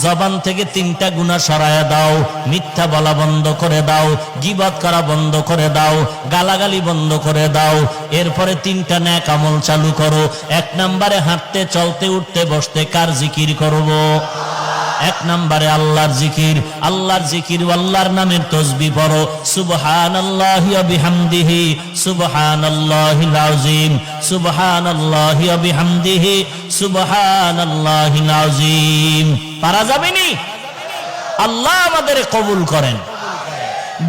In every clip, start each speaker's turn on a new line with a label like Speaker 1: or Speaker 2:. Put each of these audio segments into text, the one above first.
Speaker 1: জবান থেকে 3টা গুনাহ সরায়া দাও, মিথ্যা বলা বন্ধ করে দাও, গীবত করা বন্ধ করে দাও, গালাগালি বন্ধ করে দাও। এরপরে 3টা নেক আমল চালু করো। 1 নম্বরে হাঁটতে চলতে উঠতে বসতে কার জিকির করব? 1 নম্বরে আল্লাহর জিকির। আল্লাহর জিকির, আল্লাহর নামের তাসবিহ পড়ো। সুবহানাল্লাহি ওয়া বিহামদিহি সুবহানাল্লাহিল আযীম, সুবহানাল্লাহি ওয়া বিহামদিহি সুবহানাল্লাহিল আযীম। পারা যাবে নি? আল্লাহ আমাদের কবুল করেন।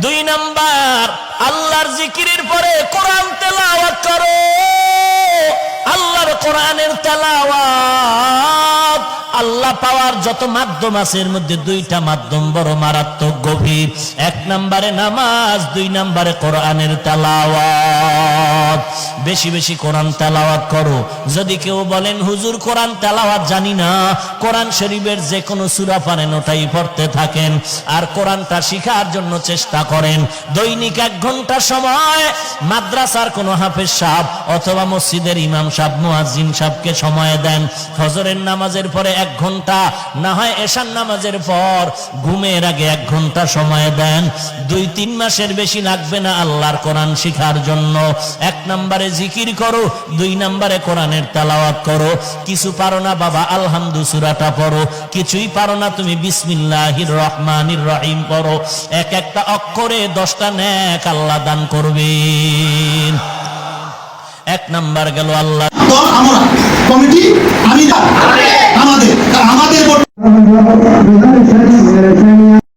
Speaker 1: 2 নাম্বার, আল্লাহর জিকিরের পরে কোরআন তেলাওয়াত করো। আল্লাহর কোরআনের তেলাওয়াত, আল্লাহ পাওয়ার যত মাধ্যম আছে এর মধ্যে 2টা মাধ্যম বড় মারাত্মক গভীর। 1 নম্বরে নামাজ, 2 নম্বরে কোরআনের তেলাওয়াত। বেশি বেশি কোরআন তেলাওয়াত করো। যদি কেউ বলেন হুজুর কোরআন তেলাওয়াত জানি না, কোরআন শরীফের যে কোনো সূরা পারেন ওটাই পড়তে থাকেন আর কোরআনটা শিখার জন্য চেষ্টা করেন। দৈনিক 1 ঘন্টা সময় মাদ্রাসার কোনো হাফেজ সাহেব অথবা মসজিদের ইমাম সাহেব, মুয়াজ্জিন সাহেবকে সময় দেন। ফজরের নামাজের পরে 1 ঘন্টা, না হয় এশার নামাজের পর ঘুমের আগে 1 ঘন্টা সময় দেন। 2-3 মাসের বেশি লাগবে না আল্লাহর কোরআন শিখার জন্য। 1 নম্বরে জিকির করো, 2 নম্বরে কোরআনের তেলাওয়াত করো। কিছু পারো না বাবা, আলহামদু সূরাটা পড়ো। কিছুই পারো না তুমি বিসমিল্লাহির রহমানির রহিম পড়ো। একটা অক্ষরে 10টা নেক আল্লাহ দান করবেন। 1 নাম্বার গেল আল্লাহ।
Speaker 2: তো আমরা কমিটি আমি আমাদের